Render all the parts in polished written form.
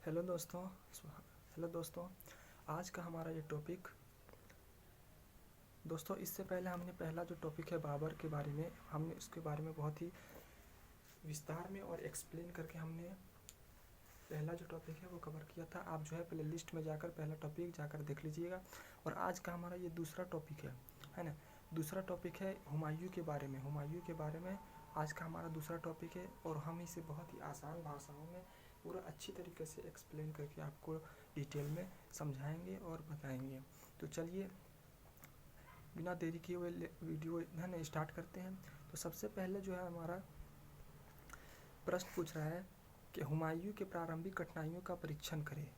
Hello दोस्तों hello दोस्तों आज का हमारा ये टॉपिक दोस्तों इससे पहले हमने पहला जो टॉपिक है बाबर के बारे में हमने उसके बारे में बहुत ही विस्तार में और एक्सप्लेन करके हमने पहला जो टॉपिक है वो कवर किया था। आप जो है प्ले लिस्ट में जाकर पहला टॉपिक जाकर देख लीजिएगा। और आज का हमारा ये दूसरा टॉपिक है ना। दूसरा टॉपिक है हुमायूं के बारे में। हुमायूं के बारे में आज का हमारा दूसरा टॉपिक है और हम इसे बहुत ही आसान भाषाओं में पूरा अच्छी तरीके से एक्सप्लेन करके आपको डिटेल में समझाएंगे और बताएंगे। तो चलिए बिना देरी किए हुए वीडियो है ना स्टार्ट करते हैं। तो सबसे पहले जो है हमारा प्रश्न पूछ रहा है कि हुमायूं के प्रारंभिक कठिनाइयों का परीक्षण करें,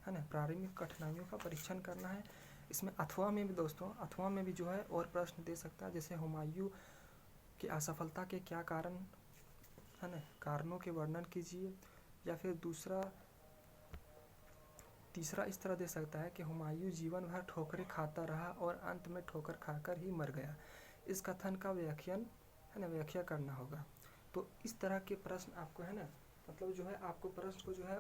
है ना। प्रारंभिक कठिनाइयों का परीक्षण करना है। इसमें अथवा में भी दोस्तों अथवा में भी जो है और प्रश्न दे सकता है, जैसे हुमायूं की असफलता के क्या कारण, है ना, कारणों के वर्णन कीजिए। या फिर तीसरा इस तरह दे सकता है कि हुमायूं जीवन भर ठोकरें खाता रहा और अंत में ठोकर खाकर ही मर गया। इस कथन का व्याख्या करना होगा। तो इस तरह के प्रश्न आपको है ना, मतलब जो है आपको प्रश्न को जो है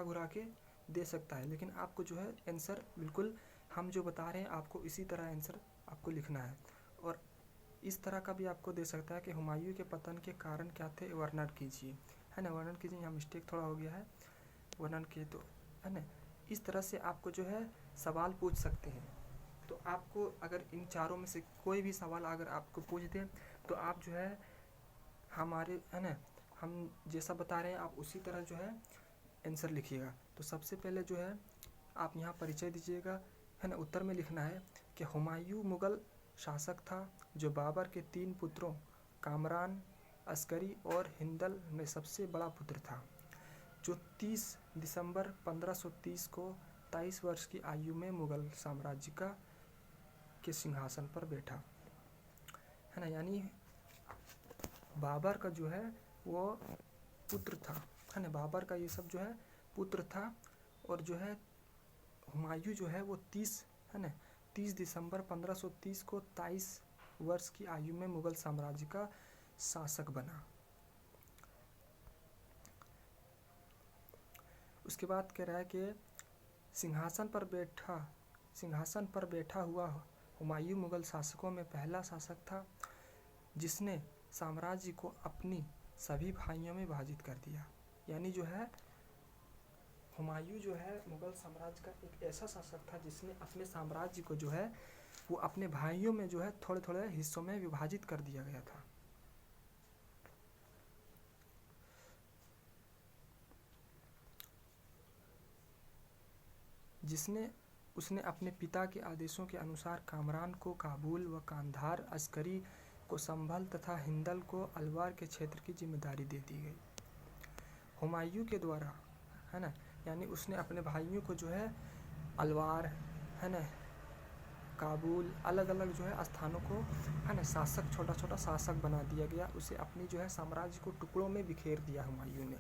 घुरा के दे सकता है, लेकिन आपको जो है आंसर बिल्कुल हम जो बता रहे हैं आपको इसी तरह आंसर आपको लिखना है। और इस तरह का भी आपको दे सकता है कि हुमायूं के पतन के कारण क्या थे, वर्णन कीजिए, है ना। वर्णन कीजिए, यहाँ मिस्टेक थोड़ा हो गया है, वर्णन किए तो, है ना। इस तरह से आपको जो है सवाल पूछ सकते हैं। तो आपको अगर इन चारों में से कोई भी सवाल अगर आपको पूछ दें तो आप जो है हमारे, है ना, हम जैसा बता रहे हैं आप उसी तरह जो है आंसर लिखिएगा। तो सबसे पहले जो है आप यहाँ परिचय दीजिएगा, है ना। उत्तर में लिखना है कि हुमायूं मुगल शासक था जो बाबर के 3 पुत्रों कामरान, अस्करी और हिंदल में सबसे बड़ा पुत्र था, जो 30 दिसंबर 1530 को 23 वर्ष की आयु में मुगल साम्राज्य के सिंहासन पर बैठा, है ना। यानी बाबर का जो है वो पुत्र था, है ना। बाबर का ये सब जो है पुत्र था। और जो है हुमायूं जो है वो 30 दिसंबर 1530 को 23 वर्ष की आयु में मुगल साम्राज्य का शासक बना। उसके बाद कह रहा है कि सिंहासन पर बैठा हुआ हुमायूं मुगल शासकों में पहला शासक था जिसने साम्राज्य को अपनी सभी भाइयों में विभाजित कर दिया। यानी जो है हुमायूं जो है मुगल साम्राज्य का एक ऐसा शासक था जिसने अपने साम्राज्य को जो है वो अपने भाइयों में जो है थोड़े थोड़े हिस्सों में विभाजित कर दिया गया था। उसने अपने पिता के आदेशों के अनुसार कामरान को काबुल व कांधार, अस्करी को संभल तथा हिंदल को अलवार के क्षेत्र की जिम्मेदारी दे दी गई। हुमायूं के द्वारा, है ना, यानी उसने अपने भाइयों को जो है अलवार, है ना, काबुल, अलग अलग जो है स्थानों को, है ना, शासक छोटा छोटा शासक बना दिया गया। उसे अपनी जो है साम्राज्य को टुकड़ों में बिखेर दिया हुमायूं ने।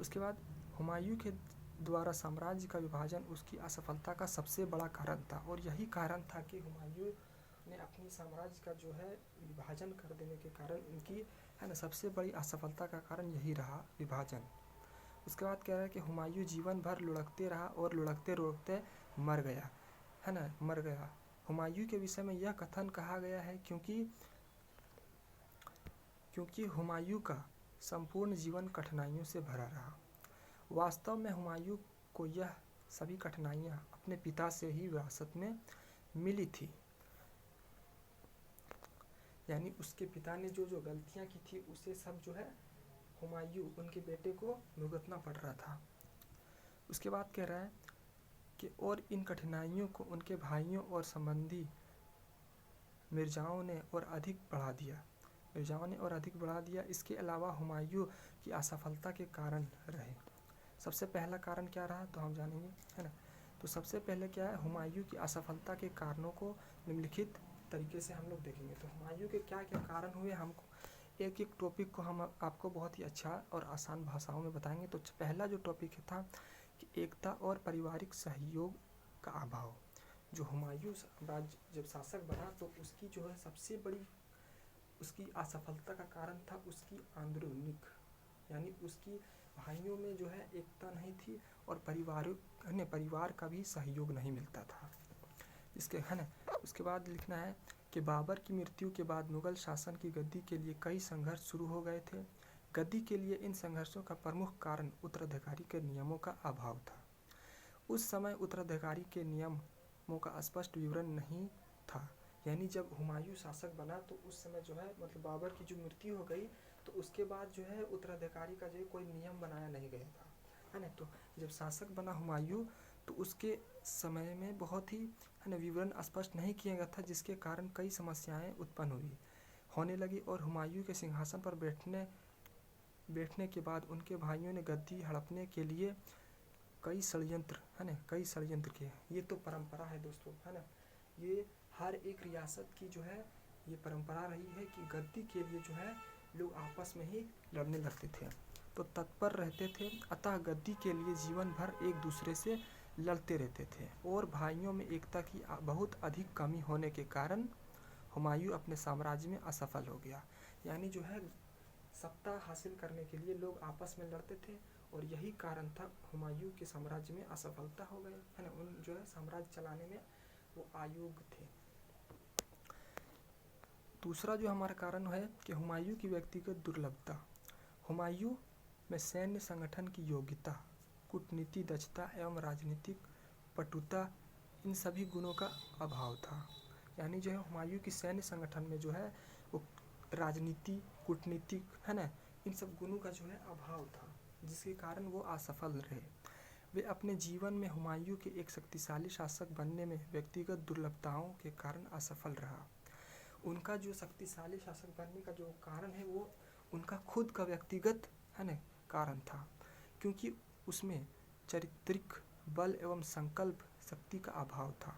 उसके बाद हुमायूं के द्वारा साम्राज्य का विभाजन उसकी असफलता का सबसे बड़ा कारण था। और यही कारण था कि हुमायूं ने अपनी साम्राज्य का जो है विभाजन कर देने के कारण उनकी, है ना, सबसे बड़ी असफलता का कारण यही रहा, विभाजन। उसके बाद कह रहा है कि हुमायूं जीवन भर लुढ़कते रहा और लुढ़कते लुढ़कते मर गया, है ना, मर गया। हुमायूं के विषय में यह कथन कहा गया है क्योंकि हुमायूं का संपूर्ण जीवन कठिनाइयों से भरा रहा। वास्तव में हुमायूं को यह सभी कठिनाइयां अपने पिता से ही विरासत में मिली थी। यानी उसके पिता ने जो जो गलतियां की थी उसे सब जो है हुमायूं उनके बेटे को भुगतना पड़ रहा था। उसके बाद कह रहा है कि और इन कठिनाइयों को उनके भाइयों और संबंधी मिर्जाओं ने और अधिक बढ़ा दिया। इसके अलावा हुमायूं की असफलता के कारण रहे। सबसे पहला कारण क्या रहा तो हम जानेंगे, है ना। तो सबसे पहले क्या है, हुमायूं की असफलता के कारणों को निम्नलिखित तरीके से हम लोग देखेंगे। तो हुमायूं के क्या क्या कारण हुए, हमको एक एक टॉपिक को हम आपको बहुत ही अच्छा और आसान भाषाओं में बताएंगे। तो पहला जो टॉपिक था कि एकता और पारिवारिक सहयोग का अभाव। जो हुमायूं साम्राज्य जब शासक बना तो उसकी जो है सबसे बड़ी उसकी असफलता का कारण था उसकी आंदोलनिक, यानी उसकी भाइयों में जो है एकता नहीं थी और परिवार का भी सहयोग नहीं मिलता था। इसके है ना उसके बाद लिखना है कि बाबर की मृत्यु के बाद मुगल शासन की गद्दी के लिए कई संघर्ष शुरू हो गए थे। गद्दी के लिए इन संघर्षों का प्रमुख कारण उत्तराधिकारी के नियमों का अभाव था। उस समय उत्तराधिकारी के नियमों का स्पष्ट विवरण नहीं था। यानी जब हुमायूं शासक बना तो उस समय जो है मतलब बाबर की जो मृत्यु हो गई तो उसके बाद जो है उत्तराधिकारी का जो कोई नियम बनाया नहीं गया था, है ना। तो जब शासक बना हुमायूं तो उसके समय में बहुत ही है ना विवरण स्पष्ट नहीं किया गया था, जिसके कारण कई समस्याएं उत्पन्न होने लगी और हुमायूं के सिंहासन पर बैठने के बाद उनके भाइयों ने गद्दी हड़पने के लिए कई षड्यंत्र किए। ये तो परंपरा है दोस्तों, है ना। ये हर एक रियासत की जो है ये परंपरा रही है कि गद्दी के लिए जो है लोग आपस में ही लड़ने लगते थे, तो तत्पर रहते थे। अतः गद्दी के लिए जीवन भर एक दूसरे से लड़ते रहते थे और भाइयों में एकता की बहुत अधिक कमी होने के कारण हुमायूं अपने साम्राज्य में असफल हो गया। यानी जो है सत्ता हासिल करने के लिए लोग आपस में लड़ते थे और यही कारण था हुमायूं के साम्राज्य में असफलता हो गए, है ना। उन जो है साम्राज्य चलाने में वो अयोग्य थे। दूसरा जो हमारा कारण है कि हुमायूं की व्यक्तिगत दुर्लभता। हुमायूं में सैन्य संगठन की योग्यता, कूटनीति दक्षता एवं राजनीतिक पटुता, इन सभी गुणों का अभाव था। यानी जो है हुमायूं की सैन्य संगठन में जो है वो राजनीति, कूटनीतिक, है ना, इन सब गुणों का जो है अभाव था, जिसके कारण वो असफल रहे। वे अपने जीवन में हुमायूं के एक शक्तिशाली शासक बनने में व्यक्तिगत दुर्लभताओं के कारण असफल रहा। उनका जो शक्तिशाली शासक बनने का जो कारण है वो उनका खुद का व्यक्तिगत है ना कारण था, क्योंकि उसमें चारित्रिक बल एवं संकल्प शक्ति का अभाव था।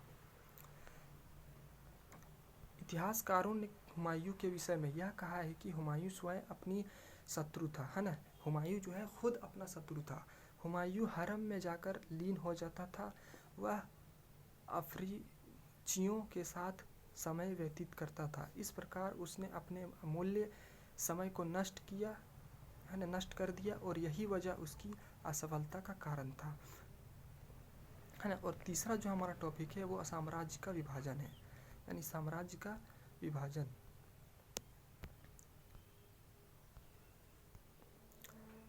इतिहासकारों ने हुमायूं के विषय में यह कहा है कि हुमायूं स्वयं अपनी शत्रु था, है ना। हुमायूं जो है खुद अपना शत्रु था। हुमायूं हरम में जाकर लीन हो जाता था। वह अफ्रीचियों के साथ समय व्यतीत करता था। इस प्रकार उसने अपने अमूल्य समय को नष्ट कर दिया और यही वजह उसकी असफलता का कारण था, है ना। और तीसरा जो हमारा टॉपिक है वो साम्राज्य का विभाजन है, यानी साम्राज्य का विभाजन।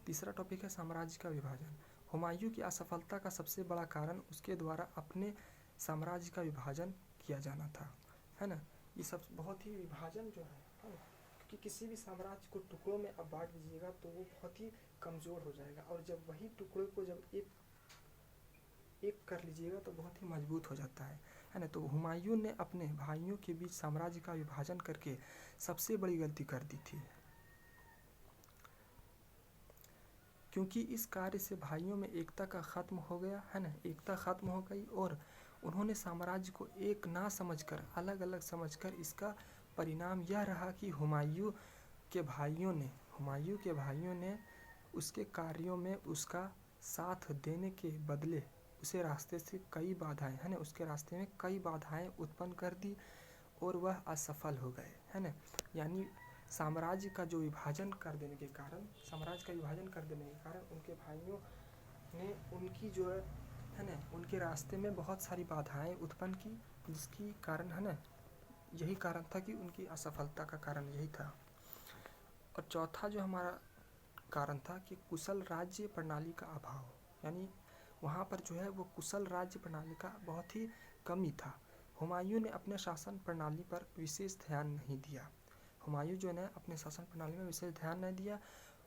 तीसरा टॉपिक है साम्राज्य का विभाजन। हुमायूं की असफलता का सबसे बड़ा कारण उसके द्वारा अपने साम्राज्य का विभाजन किया जाना था, है ना। ये सब बहुत ही विभाजन जो है ना, क्योंकि किसी भी साम्राज्य को टुकड़ों में अब बांट दीजिएगा तो वो बहुत ही कमज़ोर हो जाएगा, और जब वही टुकड़े को जब एक कर लीजिएगा तो बहुत ही मजबूत हो जाता है ना। तो हुमायूं ने अपने भाइयों के बीच साम्राज्य का विभाजन करके सबसे बड़ी गलती कर दी थी, क्योंकि इस कार्य से भाइयों में एकता का खत्म हो गया, है ना। एकता खत्म हो गई और उन्होंने साम्राज्य को एक ना समझकर अलग अलग समझकर इसका परिणाम यह रहा कि हुमायूं के भाइयों ने उसके कार्यों में उसका साथ देने के बदले उसे रास्ते से कई बाधाएं, है ना, उसके रास्ते में कई बाधाएं उत्पन्न कर दी और वह असफल हो गए, है ना। यानी साम्राज्य का विभाजन कर देने के कारण उनके भाइयों ने उनकी जो है ना उनके रास्ते में बहुत सारी बाधाएं उत्पन्न की, जिसकी कारण है ना यही कारण था कि उनकी असफलता का कारण यही था। और चौथा जो हमारा कारण था कि कुशल राज्य प्रणाली का अभाव, यानी वहाँ पर जो है वो कुशल राज्य प्रणाली का बहुत ही कमी था। हुमायूं ने अपने शासन प्रणाली पर विशेष ध्यान नहीं दिया।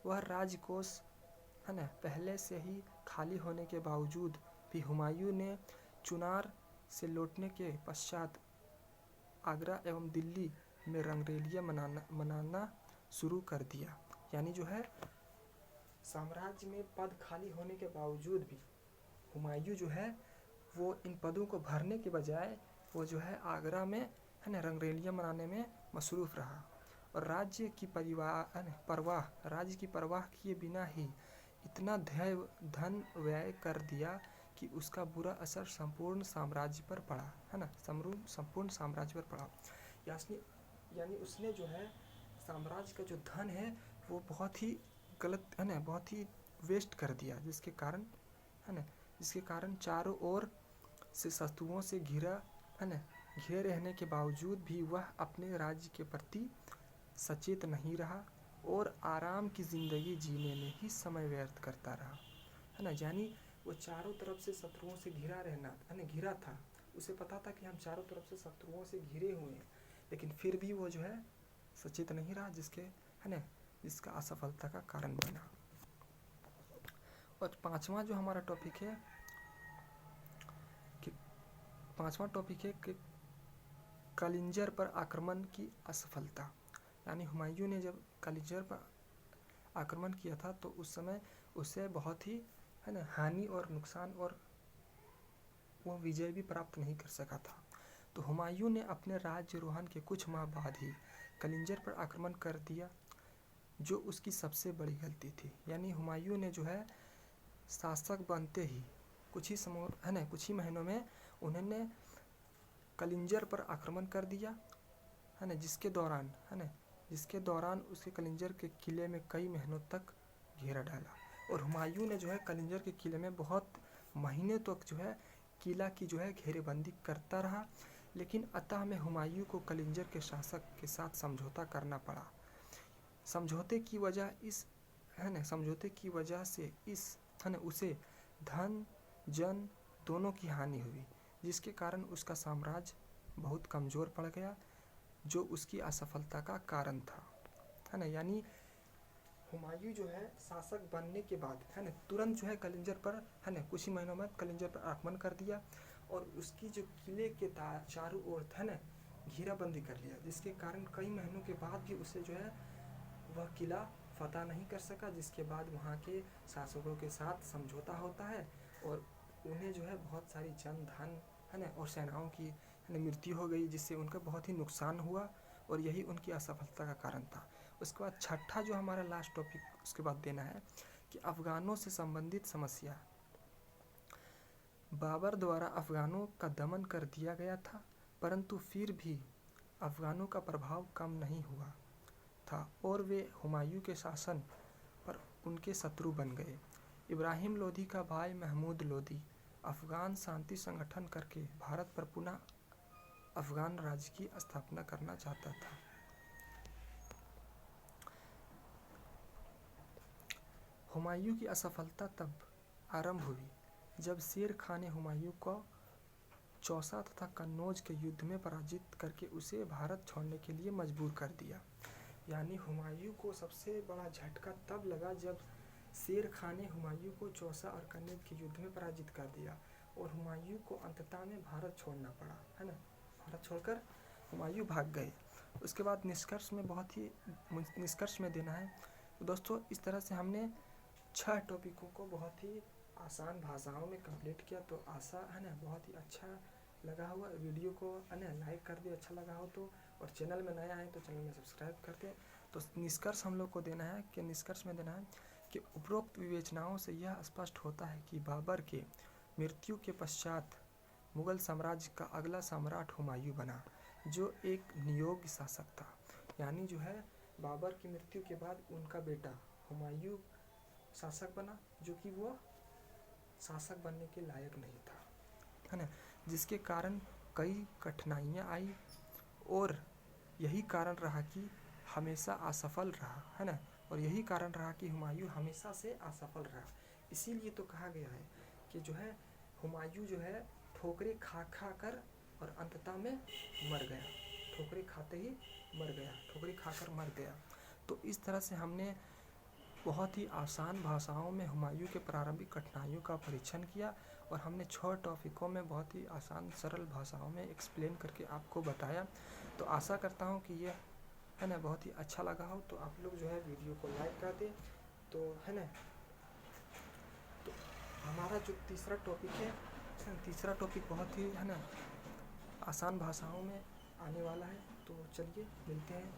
वह राजकोष है ना पहले से ही खाली होने के बावजूद भी हुमायूं ने चुनार से लौटने के पश्चात आगरा एवं दिल्ली में रंगरेलियाँ मनाना शुरू कर दिया। यानी जो है साम्राज्य में पद खाली होने के बावजूद भी हुमायूं जो है वो इन पदों को भरने के बजाय वो जो है आगरा में है ना रंगरेलियाँ मनाने में मसरूफ़ रहा और राज्य की परवाह किए बिना ही इतना धन व्यय कर दिया कि उसका बुरा असर संपूर्ण साम्राज्य पर पड़ा, है ना, संपूर्ण साम्राज्य पर पड़ा। यानी उसने जो है साम्राज्य का जो धन है वो बहुत ही गलत, है ना, बहुत ही वेस्ट कर दिया, जिसके कारण है ना, जिसके कारण चारों ओर से शत्रुओं से घिरा है ना, घिरे रहने के बावजूद भी वह अपने राज्य के प्रति सचेत नहीं रहा और आराम की ज़िंदगी जीने में ही समय व्यर्थ करता रहा, है ना। यानी वो चारों तरफ से शत्रुओं से घिरा रहना है ना, घिरा था, उसे पता था कि हम चारों तरफ से शत्रुओं से घिरे हुए हैं, लेकिन फिर भी वो जो है सचेत नहीं रहा, जिसके है ना, जिसका असफलता का कारण बना। और पांचवा जो हमारा टॉपिक है कि कलिंजर पर आक्रमण की असफलता। यानी हुमायूं ने जब कलिंजर पर आक्रमण किया था तो उस समय उसे बहुत ही है ना हानि और नुकसान, और वो विजय भी प्राप्त नहीं कर सका था। तो हुमायूं ने अपने राज्यारोहण के कुछ माह बाद ही कलिंजर पर आक्रमण कर दिया, जो उसकी सबसे बड़ी गलती थी। यानी हुमायूं ने जो है शासक बनते ही कुछ ही महीनों में उन्होंने कलिंजर पर आक्रमण कर दिया, है ना, जिसके दौरान उसके कलिंजर के किले में कई महीनों तक घेरा डाला। और हुमायूं ने जो है कलिंजर के किले में बहुत महीने तक जो है किला की जो है घेरेबंदी करता रहा, लेकिन अंततः में हुमायूं को कलिंजर के शासक के साथ समझौता करना पड़ा। समझौते की वजह से उसे धन जन दोनों की हानि हुई, जिसके कारण उसका साम्राज्य बहुत कमज़ोर पड़ गया, जो उसकी असफलता का कारण था, है ना। यानी हुमायूं जो है शासक बनने के बाद है ना तुरंत जो है कलिंजर पर है ना कुछ ही महीनों में कलिंजर पर आक्रमण कर दिया, और उसकी जो किले के चारों ओर है ना घेराबंदी कर लिया, जिसके कारण कई महीनों के बाद भी उसे जो है वह किला फतह नहीं कर सका, जिसके बाद वहाँ के शासकों के साथ समझौता होता है और उन्हें जो है बहुत सारी जन धन है ना और सेनाओं की मृत्यु हो गई, जिससे उनका बहुत ही नुकसान हुआ, और यही उनकी असफलता का कारण था। उसके बाद छठा जो हमारा लास्ट टॉपिक उसके बाद देना है कि अफ़गानों से संबंधित समस्या। बाबर द्वारा अफ़गानों का दमन कर दिया गया था, परंतु फिर भी अफ़गानों का प्रभाव कम नहीं हुआ था और वे हुमायूं के शासन पर उनके शत्रु बन गए। इब्राहिम लोदी का भाई महमूद लोदी अफ़गान शांति संगठन करके भारत पर पुनः अफ़गान राज्य की स्थापना करना चाहता था। हुमायूं की असफलता तब आरंभ हुई जब शेर खान ने हुमायूं को चौसा तथा कन्नौज के युद्ध में पराजित करके उसे भारत छोड़ने के लिए मजबूर कर दिया। यानी हुमायूं को सबसे बड़ा झटका तब लगा जब शेर खान ने हुमायूं को चौसा और कन्नौज के युद्ध में पराजित कर दिया, और हुमायूं को अंततः में भारत छोड़ना पड़ा, है ना। भारत छोड़कर हुमायूं भाग गए। उसके बाद निष्कर्ष में देना है तो दोस्तों इस तरह से हमने 6 टॉपिकों को बहुत ही आसान भाषाओं में कंप्लीट किया। तो आशा है ना बहुत ही अच्छा लगा होगा। वीडियो को है ना लाइक कर दे अच्छा लगा हो तो, और चैनल में नया है तो चैनल में सब्सक्राइब कर दे। तो निष्कर्ष हम लोग को देना है कि उपरोक्त विवेचनाओं से यह स्पष्ट होता है कि बाबर के मृत्यु के पश्चात मुगल साम्राज्य का अगला सम्राट हुमायूं बना, जो एक नियोग्य शासक था। यानी जो है बाबर की मृत्यु के बाद उनका बेटा हुमायूं शासक बना, जो कि वो शासक बनने के लायक नहीं था, है ना, जिसके कारण कई कठिनाइयाँ आई, और यही कारण रहा कि हमेशा असफल रहा, है ना, और यही कारण रहा कि हुमायूं हमेशा से असफल रहा। इसीलिए तो कहा गया है कि जो है हुमायूं जो है ठोकरें खा कर और अंततः में मर गया, ठोकरें खाते ही मर गया, ठोकरें खाकर मर गया। तो इस तरह से हमने बहुत ही आसान भाषाओं में हुमायूं के प्रारंभिक कठिनाइयों का परीक्षण किया, और हमने 6 टॉपिकों में बहुत ही आसान सरल भाषाओं में एक्सप्लेन करके आपको बताया। तो आशा करता हूँ कि ये है ना बहुत ही अच्छा लगा हो, तो आप लोग जो है वीडियो को लाइक कर दें। तो है ना, तो हमारा जो तीसरा टॉपिक बहुत ही है ना आसान भाषाओं में आने वाला है। तो चलिए मिलते हैं